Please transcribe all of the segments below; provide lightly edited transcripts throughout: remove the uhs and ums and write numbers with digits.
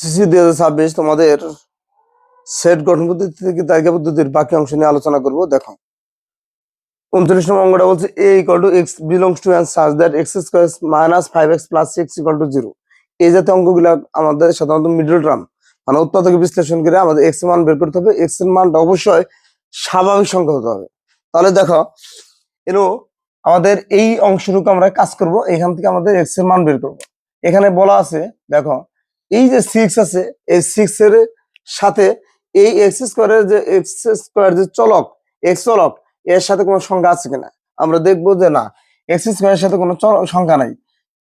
CC 2026 তোমাদের set গঠন পদ্ধতি থেকে তালিকা পদ্ধতির বাকি অংশ নিয়ে আলোচনা করব। দেখো 39 নম্বর অঙ্কটা বলছে a equal to x belongs to and such that x square minus 5x plus 6 equal to 0। এই জাতীয় অঙ্কগুলো আমাদের সাধারণত মিডল টার্ম মানে উৎপাদক বিশ্লেষণ করে আমাদের x এর মান বের করতে হবে। x এর মানটা অবশ্যই স্বাভাবিক সংখ্যা হতে হবে। তাহলে দেখো এরো আমাদের এই অংশটুকু আমরা কাজ করব, এখান থেকে আমাদের x এর মান বের করব। এখানে বলা আছে দেখো এই যে 6 আছে, এই 6 এর সাথে এই x স্কয়ারের যে x স্কয়ার যে চলক x চলক এর সাথে কোনো সংখ্যা আছে কিনা আমরা দেখবো যে না, x স্কয়ারের সাথে কোনো সংখ্যা নাই।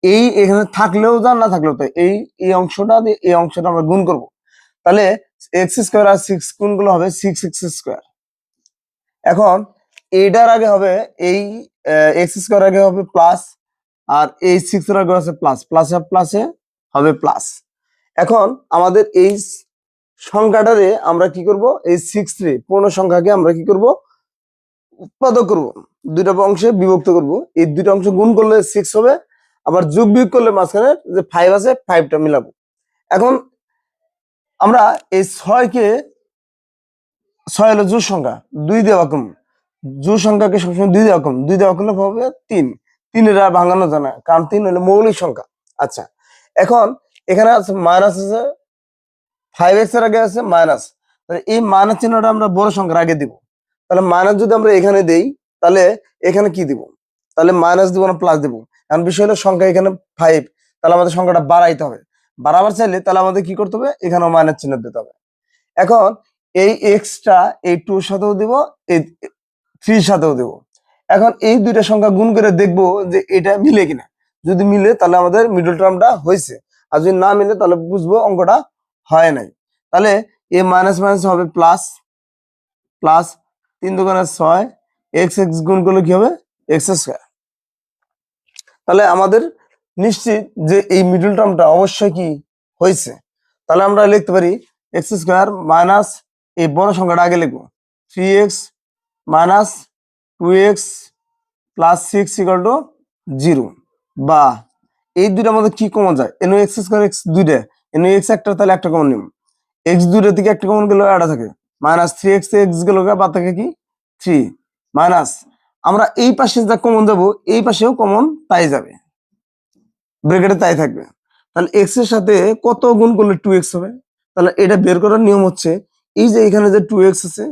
এই এখানে থাকলেও যা না থাকলেও তাই এই এই অংশটা দিয়ে এই অংশটা আমরা গুণ করব। তাহলে x স্কয়ার আর 6 গুণ গুলো হবে 6x স্কয়ার। এখন এইটার আগে হবে এই x স্কয়ার আগে হবে প্লাস, আর এই 6 এর আগে আছে প্লাস, প্লাসে প্লাসে হবে প্লাস। এখন আমাদের এই সংখ্যাটারে আমরা কি করব, এই 6 রে পূর্ণ সংখ্যাকে আমরা কি করব, উৎপাদক করব, দুইটা অংশে বিভক্ত করব। এই দুইটা অংশ গুণ করলে 6 হবে, আবার যোগ বিয়োগ করলে মাঝখানে যে 5 আছে 5টা মিলাবো। এখন আমরা এই 6 কে 6 হলো জোড় সংখ্যা, 2 দিয়ে ভাগ করব। জোড় সংখ্যাকে সবসময় 2 দিয়ে ভাগ করব, 2 দিয়ে ভাগ করলে হবে 3। 3 এর আর ভাঙানো যায় না, কারণ 3 হলো মৌলিক সংখ্যা। আচ্ছা, এখন এখানে আছে মাইনাস আছে, 5x এর আগে আছে মাইনাস, তাহলে এই মাইনাস চিহ্নটা আমরা বড় সংখ্যার আগে দিব। তাহলে মাইনাস যদি আমরা এখানে দেই তাহলে এখানে কি দিব, তাহলে মাইনাস দিব না প্লাস দিব। এখন বিষয় হলো সংখ্যা এখানে 5, তাহলে আমাদের সংখ্যাটা বাড়াইতে হবে। বাড়াবার চাইলে তাহলে আমাদের কি করতে হবে, এখানেও মাইনাস চিহ্ন দিতে হবে। এখন এই এক্সটা এই 2 এর সাথেও দিব, এই 3 এর সাথেও দিব। এখন এই দুইটা সংখ্যা গুণ করে দেখবো যে এটা মিলে কিনা। যদি মিলে তাহলে আমাদের মিডল টার্মটা হয়েছে, আর যদি না মিলে তাহলে বুঝবো অঙ্কটা হয় নাই। তাহলে এ মাইনাস মাইনাস হবে প্লাস, প্লাস 3 দুগুণে 6, এক্স এক্স গুণ করলে কি হবে এক্স স্কয়ার। তাহলে আমাদের নিশ্চিত যে এই মিডল টার্মটা অবশ্যই কি হয়েছে। তাহলে আমরা লিখতে পারি এক্স স্কয়ার মাইনাস এই বড় সংখ্যাটা আগে লিখবো 3x minus 2x plus 6 equal to 0। বা এই দুইটার মধ্যে কি কমন যায়, এন এক্স স্কয়ার এক্স দুইটা, এন এক্স একটা, তাহলে একটা কমন নিব। এক্স দুইটা থেকে একটা কমন গেলে এটা থাকে মাইনাস 3x এক্স গেল, বাদ থাকে কি 3 মাইনাস। আমরা এই পাশে যা কমন যাবো এই পাশেও কমন তাই যাবে, ব্র্যাকেটে তাই থাকবে। তাহলে এক্স এর সাথে কত গুণ করলে 2x হবে। তাহলে এটা বের করার নিয়ম হচ্ছে এই যে এখানে যে 2x আছে,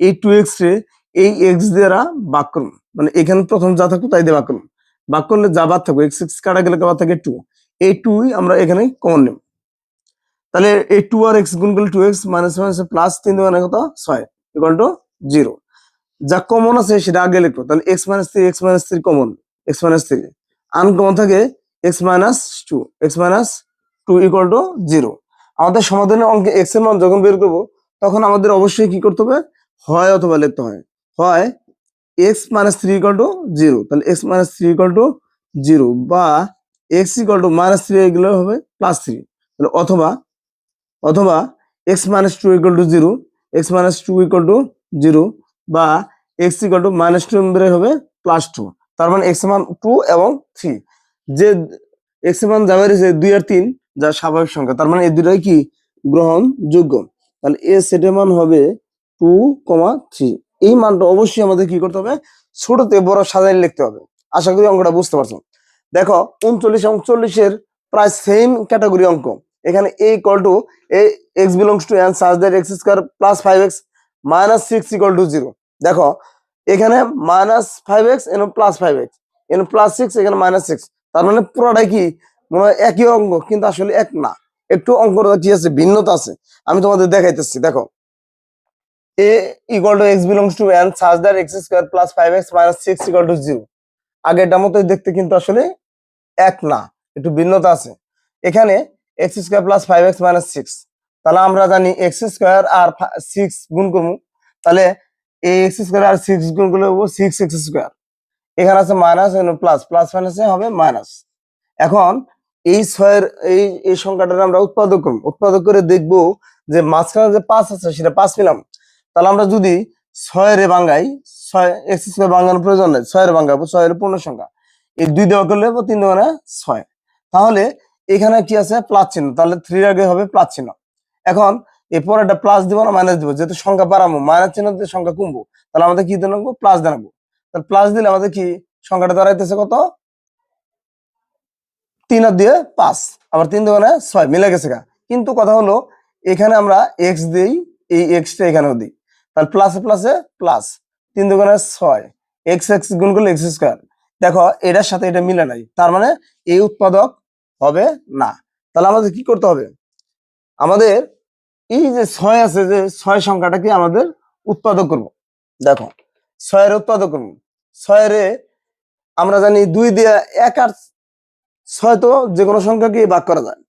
এই 2x রে এই x দ্বারা ভাগ করুন, মানে এখানে প্রথম যা থাকবে তাই দিয়ে ভাগ করুন। ভাগ করলে যা বাদ থাকবে x কাটা গেলে বাদ থাকে 2, এই 2 আমরা এখানে কমন নেব। তাহলে এই 2 আর x গুণ করলে 2x মাইনাস মাইনাস প্লাস 3 দুগুণে কত 6 ইকুয়াল টু 0। যা কমন আছে সেটা আগে লিখবো। তাহলে x minus 3, x minus 3 common, x minus 3 uncommon থাকে x minus 2, x minus 2 equal to 0। আমাদের সমাধানের অঙ্কে x এর মান যখন বের করব তখন আমাদের অবশ্যই কি করতে হবে, হয় অথবা লিখতে হয়, হয় x মাইনাস 3 ইকুয়াল টু 0, তাহলে x মাইনাস 3 ইকুয়াল টু 0, বা x ইকুয়াল টু মাইনাস 3 এগুলো হবে প্লাস 3, তাহলে অথবা অথবা x minus 2 equal to 0, x minus 2 equal to 0, বা x ইকুয়াল টু মাইনাস 2 এর হবে প্লাস 2। তার মানে x এর মান 2 এবং 3, যে x এর মান যাবে রয়েছে 2 আর 3 যা স্বাভাবিক সংখ্যা, তার মানে এই দুটোই কি গ্রহণযোগ্য। তাহলে এ সেটের মান হবে 2, 3। এই মানটা অবশ্যই আমাদের কি করতে হবে, ছোটতে বড় সাজাই লিখতে হবে। আশা করি অঙ্কটা বুঝতে পারছো। দেখো 39 এবং 40 এর প্রায় সেম ক্যাটাগরি অঙ্ক। এখানে a equal to x belongs to and such that x square plus 5x minus 6 equal to 0। দেখো এখানে মাইনাস 5x এখানে প্লাস 5x, এখানে প্লাস 6 এখানে মাইনাস 6, তার মানে পুরোটাই কি মনে হয় একই অঙ্ক, কিন্তু আসলে এক না, একটু অঙ্কটা কি আছে ভিন্নতা আছে। আমি তোমাদের দেখাইতেছি। দেখো a equal to x belongs to and such that x square plus 5x minus 6 equal to 0। আগেরটার মতোই দেখতে, কিন্তু আসলে এক না, একটু ভিন্নতা আছে। এখানে x square plus 5x minus 6, তাহলে আমরা জানি এক্স স্কোয়ার আর 6 গুণ করবো, তাহলে এই এক্স স্কোয়ার আর 6 গুণ করলে হবো 6x স্কোয়ার। এখানে আছে মাইনাস, প্লাস, প্লাস মাইনাসে হবে মাইনাস। এখন এই 6 এর এই সংখ্যাটা আমরা উৎপাদক করব, উৎপাদক করে দেখবো যে মাঝখানে যে 5 আছে সেটা 5 পেলাম। তাহলে আমরা যদি 6 এর ভাঙাই, 6 এক্স স্কোয়ার ভাঙানোর প্রয়োজন নেই, 6 এর ভাঙাবো, 6 এর পূর্ণ সংখ্যা, এই 2 দেওয়া করলে 3 দুগুণে 6। তাহলে এখানে কি আছে প্লাস চিহ্ন, তাহলে 3 আগে হবে প্লাস চিহ্ন। এখন এরপর একটা প্লাস দিব না মাইনাস দিব, যেহেতু সংখ্যা বাড়াবো মাইনাস চিহ্ন দিয়ে সংখ্যা কমবো, তাহলে আমাদের কি জানাবো প্লাস জানাবো। তাহলে প্লাস দিলে আমাদের কি সংখ্যাটা দাঁড়াইতেছে কত 3 আর দিয়ে 5, আবার 3 দুগুণে 6 মিলে গেছে গা। কিন্তু কথা হলো এখানে আমরা এক্স দিই, এই এক্সটা এখানেও দিই, তাহলে প্লাসে প্লাসে প্লাস 3 দুগুণে 6, এক্স এক্স গুণ করলে এক্স স্কোয়ার। দেখো এটার সাথে এটা মিলে নাই, তার মানে এই উৎপাদক হবে না। তাহলে আমাদের কি করতে হবে, আমাদের এই যে 6 আছে, যে 6 সংখ্যাটাকে আমাদের উৎপাদক করব। দেখো 6 এর উৎপাদক করব, 6 এর আমরা জানি 2 দিয়ে 1 আর 6 তো যে কোনো সংখ্যাকে ভাগ করা যায়।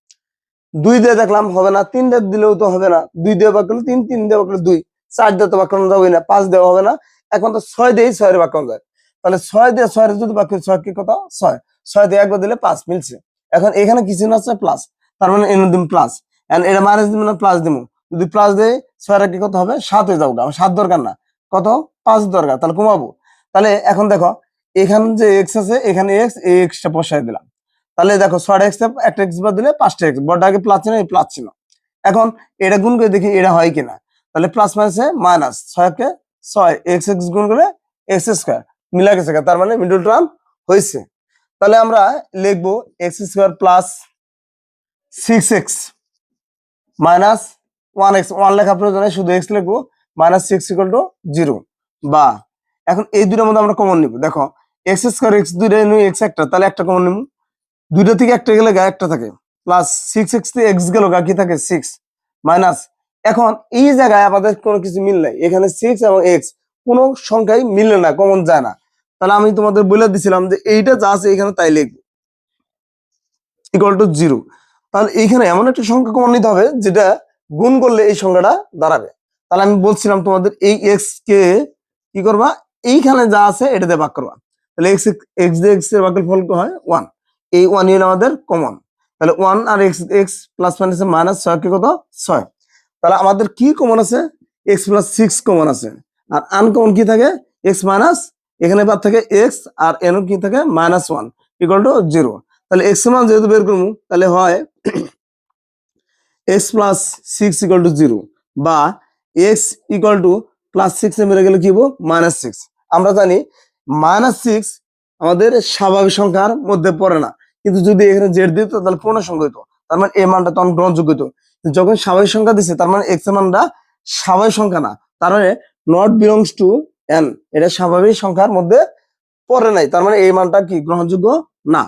2 দিয়ে দেখলাম হবে না, 3 দিয়ে দিলেও তো হবে না, 2 দিয়ে ভাগ করলে 3, 3 দিয়ে ভাগ করলে 2, 4 দিয়ে তো ভাগ করা যাবে না, 5 দেওয়া হবে না, এখন তো 6 দিয়েই 6 এর ভাগ করা যায়। তাহলে 6 দিয়ে 6 এর যদি ভাগ করি 6 কি কত 6, 6 দিয়ে একবার দিলে 5 মিলছে। এখন এখানে কি চিহ্ন আছে প্লাস, তার মানে এনে দিম প্লাস, এন্ড এটা মাইনাস দিব না প্লাস দিব, যদি প্লাস দেই 6 এর কি কত হবে 7 হয়ে যাবে, আমার 7 দরকার না, কত 5 দরকার, তাহলে কমাবো। তাহলে এখন দেখো এখানে যে এক্স আছে এখানে এক্স, এই এক্সটা বসাই দিলাম, তাহলে দেখো 6 এক্স একটা এক্স বাদ দিলে 5টা এক্স, বড়টা আগে প্লাস ছিল এই প্লাস ছিল। এখন এটা গুণ করে দেখি এটা হয় কিনা, তাহলে প্লাস মাইনাসে মাইনাস 6 কে 6 এক্স এক্স গুণ করে এক্স স্কয়ার মিলা গেছে, তার মানে মিডল টার্ম হয়েছে। তাহলে আমরা লিখবো x square plus 6x minus 1x, 1 লেখা প্রয়োজন নেই, শুধু x লিখবো, মাইনাস 6 ইকুয়াল টু 0। বা এখন এই দুটোর মধ্যে আমরা কমন নিব, দেখো এক্স স্কয়ার এক্স দুইটা নিয়ে এক্স একটা, তাহলে একটা কমন নিব, দুইটা থেকে একটা গেলে গা একটা থাকে, প্লাস 6x থেকে এক্স গেল গা কি থাকে 6, মাইনাস এখন এই জায়গায় আমাদের কোনো কিছু মিল নাই, এখানে 6 এবং এক্স কোনো সংখ্যাই মিলে না, কমন যায় না। তাহলে আমি তোমাদের বলে দিছিলাম যে এইটা যা আছে এখানে তাই লিখবো ইকুয়াল টু 0। তাহলে এইখানে এমন একটা সংখ্যা কমন নিতে হবে যেটা গুণ করলে এই সংখ্যাটা দাঁড়াবে। তাহলে আমি বলছিলাম তোমাদের এই এক্স কে কি করবা, এইখানে যা আছে এটা দিয়ে ভাগ করবা, তাহলে এক্স এক্স দিয়ে এক্স এর ভাগফল হয় 1, এই 1 ইউন আমাদের কমন, তাহলে 1 আর এক্স এক্স প্লাস মাইনাসে মাইনাস 6 কে কত 6, তাহলে আমাদের কি কমন আছে এক্স প্লাস 6 কমন আছে, আর আনকমন কি থাকে এক্স মাইনাস, এখানে বাদ থাকে এক্স আর এন কি থাকে মাইনাস 1 ইকুয়াল টু 0। তাহলে এক্স এর মান যেহেতু বের করবো তাহলে হয় এক্স প্লাস 6 ইকুয়াল টু 0, বা এক্স ইকুয়াল টু প্লাস 6 এ মেরে গেলে কি হবো মাইনাস 6। আমরা জানি মাইনাস 6 আমাদের স্বাভাবিক সংখ্যার মধ্যে পড়ে না, কিন্তু যদি এখানে জেড দিত তাহলে পূর্ণ সংখ্যা হতো, তার মানে এই মানটা তখন গ্রহণযোগ্য হতো। যখন স্বাভাবিক সংখ্যা দিচ্ছে তার মানে এক্স এর মানটা স্বাভাবিক সংখ্যা না, তার মানে নট বিলংস টু এন, এটা স্বাভাবিক সংখ্যার মধ্যে পড়ে নাই, তার মানে এই মানটা কি গ্রহণযোগ্য না।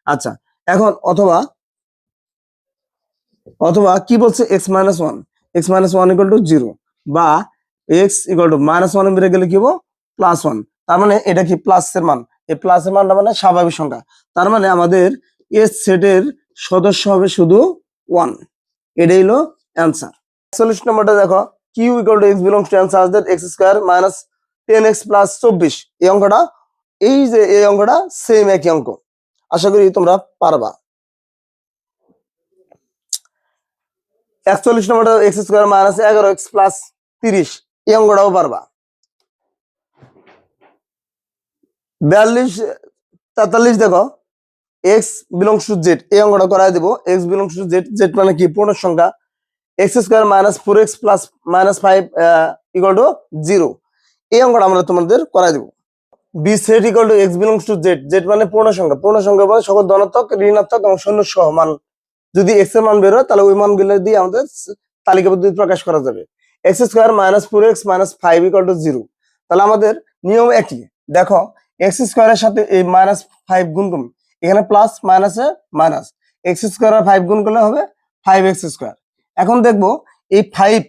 আচ্ছা এখন অথবা অথবা কি বলছে x minus 1, x minus 1 equal to 0, বা এক্স ইকুয়াল টু মাইনাস 1 বেড়ে গেলে কি হবো প্লাস 1, তার মানে এটা কি প্লাস এর মান, এই প্লাস এর মানটা মানে স্বাভাবিক সংখ্যা, তার মানে আমাদের এস সেটের সদস্য হবে শুধু 1, এটাই হলো অ্যান্সার। 41 নম্বরটা দেখো, Q equal to X belongs to N such that X square minus 10x plus 24, এই অঙ্কটা, এই যে এই অঙ্কটা সেম একই অঙ্ক, আশা করি তোমরা পারবা। 41 নম্বরটা x square minus 11x plus 30, এই অঙ্কটাও পারবা। 42 43 দেখো এক্স বিলংস টু জেড, এই অঙ্কটা করাই দেবো, X belongs to Z, Z মানে কি পূর্ণ সংখ্যা, X square minus 4x plus minus 5 equal to 0, এই অঙ্কটা আমরা তোমাদের করাই দেবো। B set equal to X belongs to Z, Z মানে পূর্ণ সংখ্যা, পূর্ণ সংখ্যা বলে সকল ধনাত্মক ঋণাত্মক এবং শূন্য সহ মান, যদি এক্স এর মান বের হয় তাহলে ওই মানগুলো দিয়ে আমাদের তালিকা পদ্ধতি প্রকাশ করা যাবে। X square minus 4x minus 5 equal to 0, তাহলে আমাদের নিয়ম একই, দেখো এক্স স্কয়ারের সাথে এই মাইনাস 5 গুণ করুন, এখানে প্লাস মাইনাসে মাইনাস, এক্স স্কয়ার আর 5 গুণ করলে হবে 5x স্কয়ার। এখন দেখবো এই 5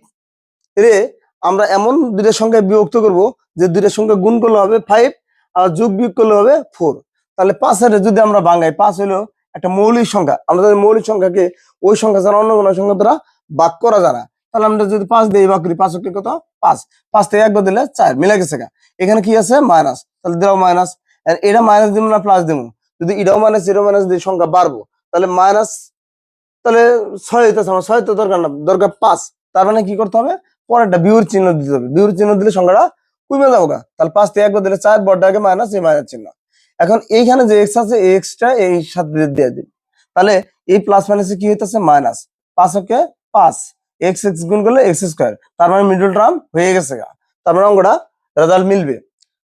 রে আমরা এমন দুইটা সংখ্যায় বিভক্ত করব যে দুইটা সংখ্যা গুণ করলে হবে 5 আর যোগ বিয়োগ করলে হবে 4, তাহলে 5 এর যদি আমরা ভাঙাই, 5 হলো একটা মৌলিক সংখ্যা, আমরা যদি মৌলিক সংখ্যাকে ওই সংখ্যা ছাড়া অন্য কোনো সংখ্যা দ্বারা ভাগ করা যায় না, তাহলে আমরা যদি 5 দিয়ে ভাগ করি 5 কি কত 5, 5 থেকে একবার দিলে 4 মিলে গেছে, এখানে কি আছে মাইনাস, তাহলে দাও মাইনাস, আর এটা মাইনাস দিব না প্লাস দিব, যদি এটাও মাইনাস এটাও মাইনাস দিয়ে সংখ্যা বাড়বো, তাহলে মাইনাস, তাহলে 6 হইতেছে আমার 6 তো দরকার না, দরকার 5, তার মানে কি করতে হবে পরেরটা বিয়োগ চিহ্ন দিতে হবে, বিয়োগ চিহ্ন দিলে সংখ্যাটা কমে যাবে, তাহলে 5 থেকে একবার দিলে 4, বড়টাকে মাইনাস এই মাইনাস চিহ্ন। এখন এইখানে যে এক্স আছে এই এক্সটা এই সাথে দিয়ে দিই, তাহলে এই প্লাস মাইনাসে কি হইতেছে মাইনাস, 5 ওকে 5, এক্স এক্স গুণ করলে এক্স স্কোয়ার, তার মানে মিডল টার্ম হয়ে গেছে গা, তার মানে অঙ্কটা রেজাল্ট মিলবে।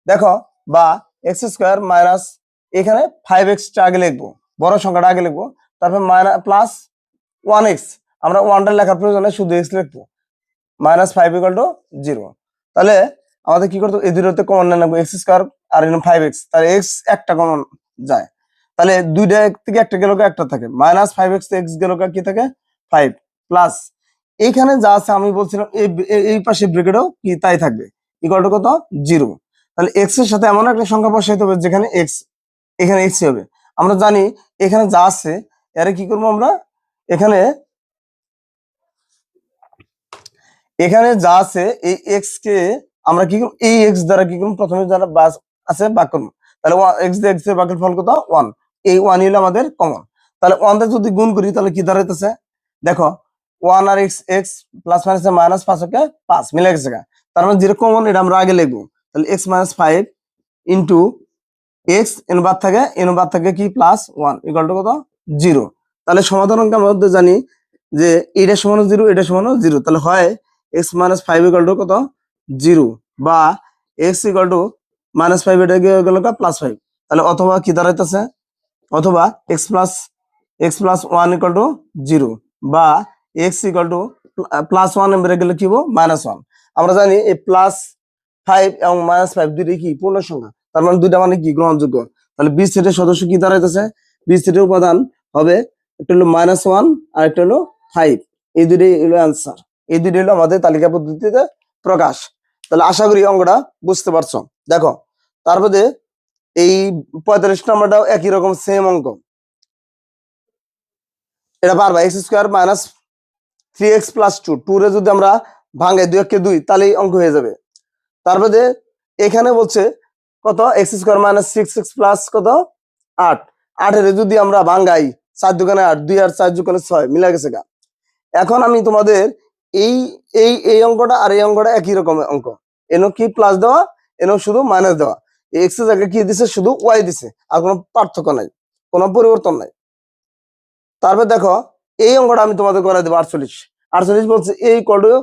দেখো বা এক্স স্কোয়ার মাইনাস, এখানে 5x আগে লিখবো, বড় সংখ্যাটা আগে লিখবো, তারপর মাইনাস প্লাস 1x, আমরা ওয়ানটা লেখার প্রয়োজনে শুধু এক্স লিখবো, -5 = 0। তাহলে আমাদের কি করতে হবে, এই দুটোতে কমন না নেবো, এক্স স্কোয়ার আর 5x, তাহলে এক্স একটা কমন যায়, তাহলে দুইটা থেকে একটা গেল, একটা থাকে, -5x এক্স গেল, কি থাকে 5, প্লাস এইখানে যা আছে আমি বলছিলাম এই পাশে ব্র্যাকেটও কি তাই থাকবে, ইকুয়াল টু কত 0। তাহলে এক্স এর সাথে এমন একটা সংখ্যা বসাইতে হবে যেখানে এক্স, এখানে এক্স হবে। আমরা জানি এখানে যা আছে এর কি করবো আমরা, এখানে এখানে যা আছে এই এক্স কে আমরা কি করব, এই এক্স দ্বারা কি করব, প্রথমে যারা বাস আছে ভাগ করব, তাহলে এক্স দিয়ে এক্স এর ভাগের ফল কত 1, এই 1 হলো আমাদের কমন। তাহলে 1 দিয়ে যদি গুণ করি তাহলে কি দাঁড়াইতেছে, দেখো 1 আর এক্স, এক্স প্লাস মাইনাসে মাইনাস 5 ওকে 5 মিলে গেছে, তার মানে যেটা কমন এটা আমরা আগে লিখবো, তাহলে x - 5 ইনটু এক্স এন বাদ থাকে কি প্লাস 1 ইকুয়াল টু কত 0। তাহলে সমাধান অঙ্ক আমরা জানি যে এটা সমান 0, এটা সমান 0, তাহলে হয় x - 5 ইকুয়াল টু কত 0, বা x ইকুয়াল টু -5 এটা গেল +5, তাহলে অথবা কি দাঁড়াইতেছে, অথবা x প্লাস 1 ইকুয়াল টু 0, বা x ইকুয়াল টু +1 এর গেলে কি হবো -1। আমরা জানি এই +5 এবং -5 দুইটাই কি পূর্ণ সংখ্যা, তার মানে দুইটা মানে কি গ্রহণযোগ্য। তাহলে বি সেটের সদস্য কি দাঁড়াইতেছে, বি সেটের উপাদান হবে একটা হলো -1 আর একটা হলো 5, এই দুইটাই হলো অ্যান্সার, এই দুইটাই হলো আমাদের তালিকা পদ্ধতিতে প্রকাশ। তাহলে আশা করি অঙ্কটা বুঝতে পারছো। দেখো তারপরে এই 45 নম্বরটাও একই রকম সেম অঙ্ক, এটা পারবা, x² - 3x + 2, 2 রে যদি আমরা ভাঙাই 2 কে 2 তাহলেই অঙ্ক হয়ে যাবে। তারপরে এখানে বলছে কত x² - 6x প্লাস কত 8, 8 এর যদি আমরা ভাঙাই 4 দোকানে 8, 2 আর 4 দোকানে 6 মিলা গেছে গা। এখন আমি তোমাদের এই এই অঙ্কটা আর এই অঙ্কটা একই রকমের অঙ্ক, এনো কি প্লাস দেওয়া, এনো শুধু মাইনাস দেওয়া, এক্স এর জায়গায় কি দিছে শুধু ওয়াই দিছে, আর কোনো পার্থক্য নাই, কোনো পরিবর্তন নাই। তারপর দেখো এই অঙ্কটা আমি তোমাদের করে দেবো 48, 48 বলছে a equal to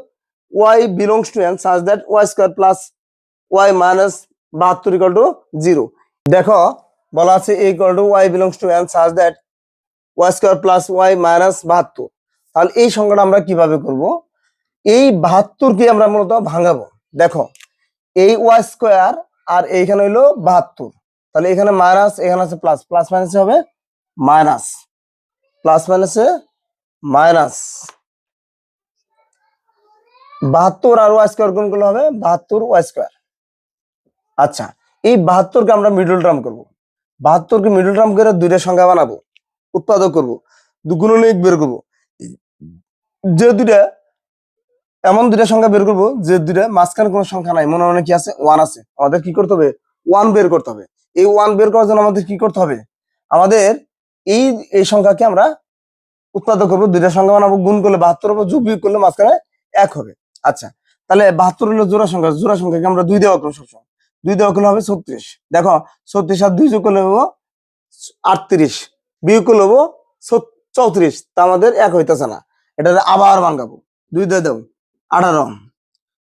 y belongs to n such that y² plus y minus 72 equal to 0। দেখো বলা আছে a equal to y belongs to n such that y² plus y minus 72, তাহলে এই সংখ্যাটা আমরা কিভাবে করব, এই 72 কে আমরা মূলত ভাঙাবো। দেখো এই y² আর এইখানে হইলো 72, তাহলে এখানে মাইনাস, এখানে আছে প্লাস, প্লাস মাইনাসে হবে মাইনাস, প্লাস মাইনাসে মাইনাস 72 আর y² গুণ করলে হবে 72 y²। আচ্ছা এই 72 কে আমরা মিডল টার্ম করব, 72 কে মিডল টার্ম করে দুইটা সংখ্যা বানাবো, উৎপাদক করব, গুণনীয়ক বের করব, যে দুইটা এমন দুইটা সংখ্যা বের করব যে দুইটা মাঝখানে কোনো সংখ্যা নাই, মনে মনে কি আছে 1 আছে, আমাদের কি করতে হবে 1 বের করতে হবে। এই 1 বের করার জন্য আমাদের কি করতে হবে, আমাদের এই এই সংখ্যাকে আমরা উৎপাদক করবো, দুইটা সংখ্যা বানাবো, গুণ করলে 72 হবে, যোগ বিয়োগ করলে মাঝখানে 1 হবে। আচ্ছা তাহলে 72 হলো জোড়া সংখ্যা, জোড়া সংখ্যাকে আমরা 2 দেওয়া করবো সবসময়, 2 দেওয়া করলে হবে 36। দেখো 36 আর 2 যোগ করলে হবো 38, বিয়োগ করলে হবো 34, তা আমাদের 1 হইতেছে না, এটা আবার ভাঙাবো, 2 দিয়ে দাও 18,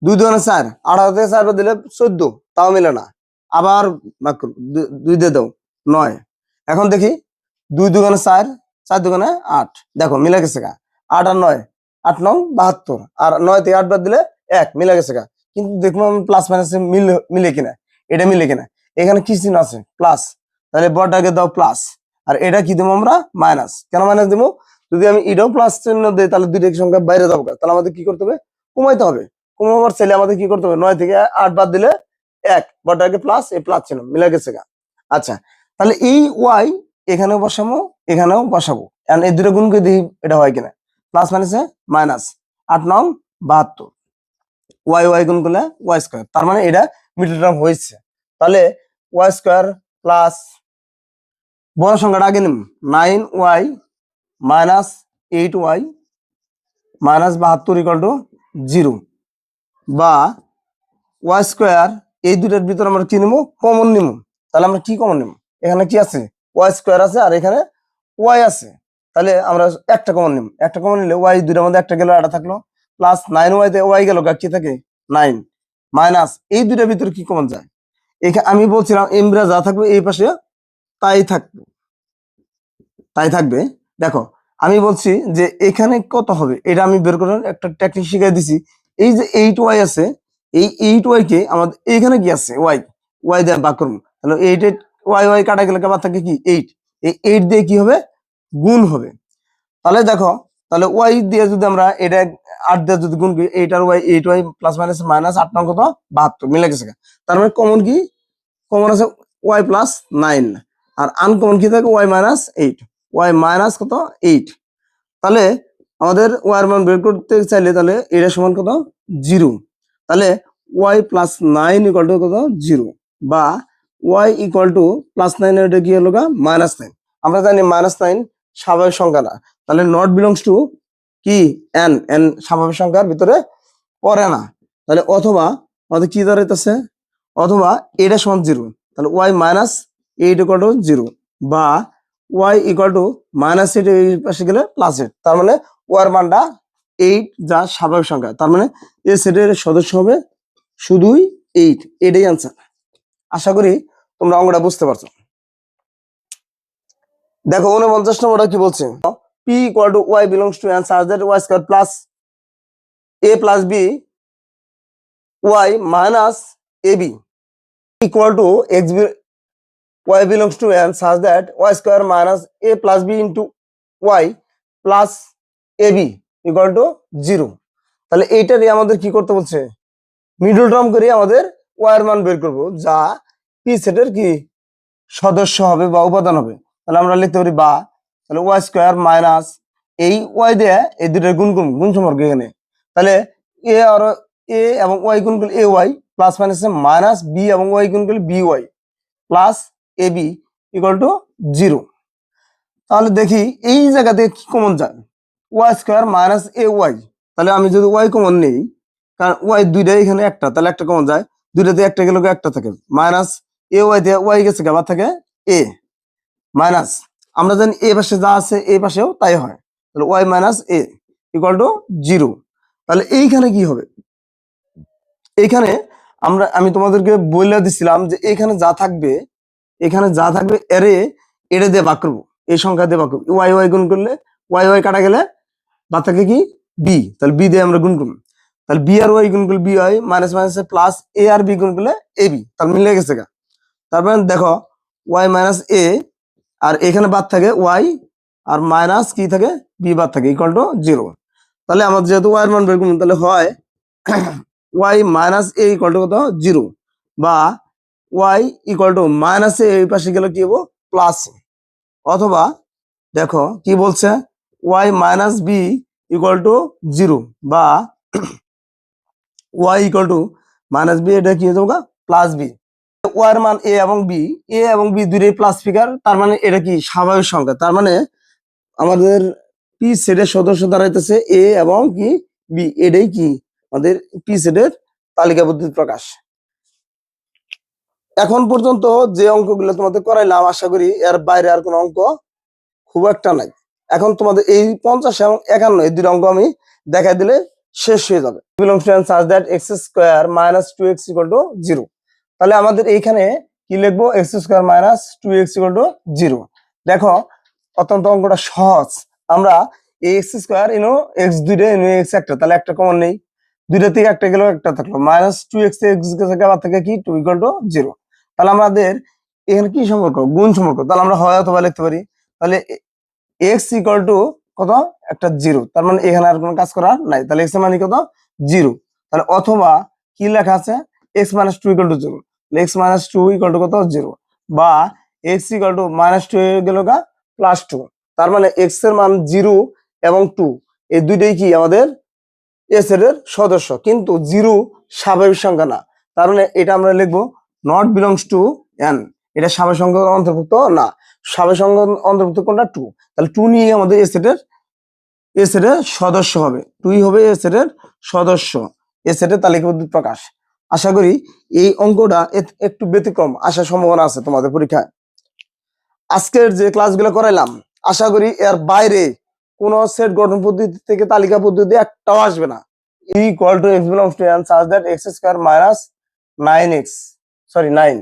2 2 4, 18 থেকে 4 দিলে 14, তাও মিলে না, আবার ভাগ করো, 2 দিয়ে দাও 9। এখন দেখি 2 2 4, 4 2 8, দেখো মিলে গেছে গা, 8 আর 9, 8 9 72, আর 9 থেকে 8 বাদ দিলে 1 মিলে গেছে গা। কিন্তু দেখবো আমি প্লাস মাইনাস মিলে কিনা, এটা মিলে কিনা, এখানে কি চিহ্ন আছে প্লাস, তাহলে বড়টাকে দাও প্লাস, আর এটা কি দেবো আমরা মাইনাস, কেন মাইনাস দেবো, যদি আমি এটাও প্লাস চিহ্ন দিই তাহলে দুইটা সংখ্যা বাইরে যাবো, তাহলে আমাদের কি করতে হবে কমাইতে হবে, কমাবার চাইলে আমাদের কি করতে হবে 9 থেকে 8 বাদ দিলে 1, বড়টাকে প্লাস, এই প্লাস চিহ্ন মিলে গেছে গা। আচ্ছা তাহলে এই ওয়াই এখানেও বসাবো, এখানেও বসাবো, কারণ এই দুটো গুণ করে দেখি এটা হয় কিনা, প্লাস মাইনাসে মাইনাস, 8 9 72, ওয়াই ওয়াই গুণ করলে y², তার মানে এটা মিডল টার্ম হয়েছে। তাহলে y² প্লাস বড় সংখ্যাটা আগে নিম, 9y minus 8y minus 72 equal to 0, বা y², এই দুটার ভিতরে আমরা কি নিবো কমন নিবো, তাহলে আমরা কি কমন নিবো, এখানে কি আছে y² আছে আর এখানে y আছে, তাহলে আমরা একটা কমন নিব, একটা কমন নিলে ওয়াই দুইটার মধ্যে একটা গেল, একটা থাকলো, প্লাস 9y তে ওয়াই গেল, কি থাকে 9, মাইনাস এই দুইটার ভিতরে কি কমন যায়, এখানে আমি বলছিলাম এমরা যা থাকবে এই পাশে তাই থাকবে, তাই থাকবে। দেখো আমি বলছি যে এখানে কত হবে এটা আমি বের করার একটা টেকনিক শিখিয়ে দিছি। এই যে 8y আছে, এই 8y কে আমাদের এইখানে কি আছে ওয়াই, ওয়াই দিয়ে ভাগ করবো, তাহলে 8 ওয়াই ওয়াই কাটা গেলে আবার থাকে কি 8, এই 8 দিয়ে কি হবে গুণ হবে। তাহলে দেখো, তাহলে ওয়াই দিয়ে যদি আমরা এটা 8 দিয়ে যদি গুণ করি, 8 আর y, 8y plus minus minus 8 নং কত 72 মিলে গেছে। তার মানে কমন কি, কমন আছে ওয়াই প্লাস 9, আর আনকমন কি থাকে ওয়াই মাইনাস 8, ওয়াই মাইনাস কত 8। তাহলে আমাদের ওয়াই এর মান বের করতে চাইলে তাহলে এটা সমান কত 0, তাহলে ওয়াই প্লাস 9 ইকুয়াল টু কত 0, বা ওয়াই ইকুয়াল টু প্লাস 9 এটা কি হলো মাইনাস 9। আমরা জানি মাইনাস 9 স্বাভাবিক সংখ্যা না, তাহলে নট বিলংস টু কি এন, এন স্বাভাবিক সংখ্যার ভিতরে পড়ে না। তাহলে অথবা আমাদের কি দাঁড়াইতেছে, অথবা এটা সমান 0, তাহলে ওয়াই মাইনাস 8 ইকুয়াল টু 0, বা ওয়াই ইকুয়াল টু মাইনাস 8 এই পাশে গেলে প্লাস 8, তার মানে ওয়ার মানটা 8 যা স্বাভাবিক সংখ্যা, তার মানে এই সেটের সদস্য হবে শুধুই 8, এটাই আনসার। আশা করি তোমরা অঙ্কটা বুঝতে পারছো। দেখো 49 নম্বরটা কি বলছে, p equal to Y belongs to N such that Y square plus a plus b Y minus ab equal to x y belongs to n such that y square minus a plus b into y plus ab equal to 0। তাহলে এইটারই আমাদের কি করতে বলছে, middle term করে আমাদের y এর মান বের করব, যা p সেটের কি সদস্য হবে বা উপাদান হবে। তাহলে আমরা লিখতে পারি বা, তাহলে y স্কয়ার মাইনাস এই y দিয়ে এই দুটোর গুণ সম্পর্ক এখানে, তাহলে a আর a এবং y গুণ করলে ay plus minus minus b এবং y গুণ করলে by plus ab equal to 0। তাহলে দেখি এই জায়গাতে কি কমন যায়, Y square minus A Y, তাহলে আমি যদি ওয়াই কমন নেই, কারণ ওয়াই দুইটাই এখানে একটা, তাহলে একটা কমন যায়, দুইটাতে একটা গেলে একটা থাকে, মাইনাস এ ওয়াই দিয়ে ওয়াই গেছে আবার থাকে এ, মাইনাস আমরা জানি এ পাশে যা আছে এই পাশেও তাই হয়, তাহলে Y minus A equal to 0। তাহলে এইখানে কি হবে, এইখানে আমি তোমাদেরকে বলে দিছিলাম যে এখানে যা থাকবে, এখানে যা থাকবে এরে এটা দিয়ে ভাগ করবো, এই সংখ্যা দিয়ে ভাগ করবো, ওয়াই ওয়াই গুণ করলে ওয়াই ওয়াই কাটা গেলে বাদ থাকে কি বি, তাহলে বি দিয়ে আমরা গুণ করবো, তাহলে বি আর ওয়াই গুণ করলে B y minus minus plus A আর বি গুণ করলে এ বি, তাহলে মিলে গেছে গা। তারপরে দেখো ওয়াই মাইনাস এ, আর এখানে বাদ থাকে ওয়াই, আর মাইনাস কি থাকে বি বাদ থাকে ইকুয়াল টু 0। তাহলে আমাদের যেহেতু ওয়াই এর মান বের করবো, তাহলে হয় Y minus A equal to কত 0, বা Y equal to minus A এই পাশে গেলে কি হবো প্লাস, অথবা দেখো কি বলছে Y minus B equal to 0, বা Y equal to minus B, এটা কি হয়ে যাবে প্লাস বি। ওয়াই এর মান এ এবং বি দুটোই প্লাস ফিগার, তার মানে এটা কি স্বাভাবিক সংখ্যা, তার মানে আমাদের পি সেটের সদস্য দাঁড়াইতেছে এ এবং কি বি, এটাই কি আমাদের পি সেটের তালিকাবদ্ধ প্রকাশ। এখন পর্যন্ত যে অঙ্কগুলো তোমাদের করাইলাম, আশা করি এর বাইরে আর কোনো অঙ্ক খুব একটা নাই। এখন তোমাদের এই 50 এবং 51 এই দুটো অঙ্ক আমি দেখাই দিলে শেষ হয়ে যাবে। Belongs to such that x square minus 2x equal to 0। তাহলে আমাদের এইখানে কি লিখবো, x square minus 2x equal to 0। দেখো অত্যন্ত অঙ্কটা সহজ, আমরা এক্স স্কোয়ার ইনো এক্স দুইটা ইনো এক্স একটা, তাহলে একটা কমন নেই, দুইটা থেকে একটা গেলেও একটা থাকলো, মাইনাস 2x এক্স আবার থেকে কি 2 ইকুয়াল টু 0। তাহলে আমাদের এখানে কি সম্পর্ক, গুণ সম্পর্ক, তাহলে আমরা হয় অথবা লিখতে পারি। তাহলে এক্স ইকুয়াল টু কত একটা 0, তার মানে এখানে আর কোনো কাজ করার নাই, তাহলে এক্স এর মানে কত 0। তাহলে অথবা কি লেখা আছে x minus 2 equal to 0, x minus 2 equal to কত 0, বা এক্স ইকুয়াল টু মাইনাস 2 গেল গা প্লাস 2, তার মানে এক্স এর মান 0 এবং 2 এই দুইটাই কি আমাদের এ সেটের সদস্য, কিন্তু 0 স্বাভাবিক সংখ্যা না, তার মানে এটা আমরা লিখবো নট বিলংস টু এন, এটা স্বাভাবিক সংখ্যার অন্তর্ভুক্ত না। স্বাভাবিক সংখ্যার অন্তর্ভুক্ত কোনটা 2, তাহলে 2 নিয়ে আমাদের এ সেটের সদস্য হবে, 2 হবে এ সেটের সদস্য, এ সেটের তালিকাবদ্ধ প্রকাশ। আশা করি এই অঙ্কটা একটু ব্যতিক্রম আসার সম্ভাবনা আছে তোমাদের পরীক্ষায়। আজকের যে ক্লাসগুলো করাইলাম আশা করি এর বাইরে কোন সেট গঠন পদ্ধতি থেকে তালিকা পদ্ধতি একটাও আসবে না। Equal to X belongs to N such that X square minus 9x, sorry 9।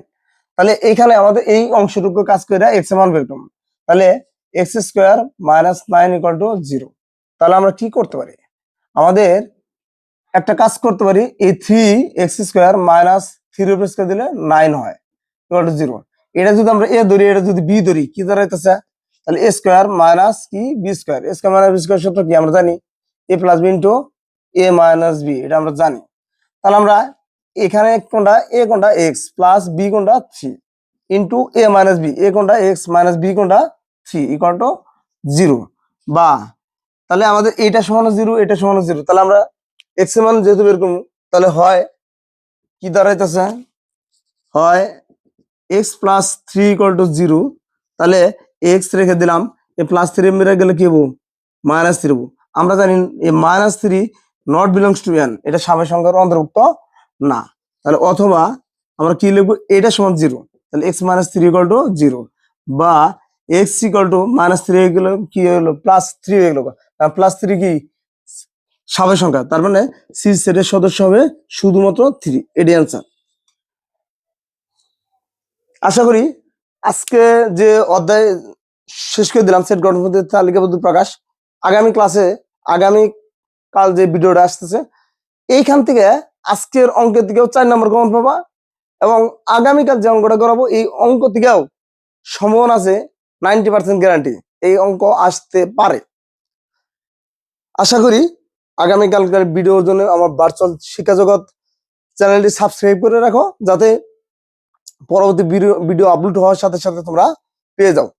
তাহলে এইখানে আমাদের এই অংশটুকু কাজ করে এক্স এর মান বের করব। তাহলে x square minus 9 equal to 0। তাহলে আমরা কি করতে পারি, আমাদের একটা কাজ করতে পারি, এই 3x স্কয়ার মাইনাস 3 উপর স্কয়ার দিলে 9 হয় ইকুয়াল টু 0। এটা যদি আমরা এ ধরি, এটা যদি বি ধরি, কি দাঁড়াইতেছে, তাহলে এ স্কয়ার মাইনাস কি বি স্কয়ার, এ স্কয়ার মাইনাস বি স্কয়ার সূত্র কি আমরা জানি, এ plus B into a minus B, এটা আমরা জানি। তাহলে আমরা এখানে কোনটা এ কোনটা এক্স প্লাস বি কোনটা 3 ইনটু এ মাইনাস বি, এ কোনটা এক্স মাইনাস বি কোনটা 3 ইকুয়াল টু 0। বা তাহলে আমাদের এটা সমান 0, এটা সমান 0। তাহলে আমরা এক্স এর মান যেহেতু বের করব, তাহলে হয় কি দাঁড়াইতেছে, হয় এক্স প্লাস 3 ইকুয়াল টু 0। তাহলে এক্স রেখে দিলাম, এ প্লাস 3 মেরে গেলে কি হবো, মাইনাস 3 হবো। আমরা জানি এই minus 3 not belongs to N, এটা স্বাভাবিক সংখ্যার অন্তর্ভুক্ত না। তাহলে অথবা আমরা কি লিখবো, এটা সমান 0, তাহলে এক্স মাইনাস 3 ইকুয়াল টু 0। বা এক্স ইকুয়াল টু মাইনাস 3 হয়ে গেল, কি হলো প্লাস 3 হয়ে গেল, প্লাস 3 কি স্বাভাবিক সংখ্যা, তার মানে সি সেটের সদস্য হবে শুধুমাত্র 3, এটি অ্যান্সার। আশা করি আজকে যে অধ্যায় শেষ করে দিলাম সেট গঠন পদ্ধতি তালিকাবদ্ধ প্রকাশ, আগামী ক্লাসে আগামী কাল যে ভিডিওটা আসতেছে এইখান থেকে আজকের অঙ্কের দিকেও 4 নম্বর কমন পাবা, এবং আগামীকাল যে অঙ্কটা করাবো এই অঙ্ক থেকেও সম্ভাবনা আছে 90% গ্যারান্টি এই অঙ্ক আসতে পারে। আশা করি আগামীকালকার ভিডিওর জন্য আমার ভার্চুয়াল শিক্ষা জগৎ চ্যানেলটি সাবস্ক্রাইব করে রাখো, যাতে পরবর্তী ভিডিও আপলোড হওয়ার সাথে সাথে তোমরা পেয়ে যাও।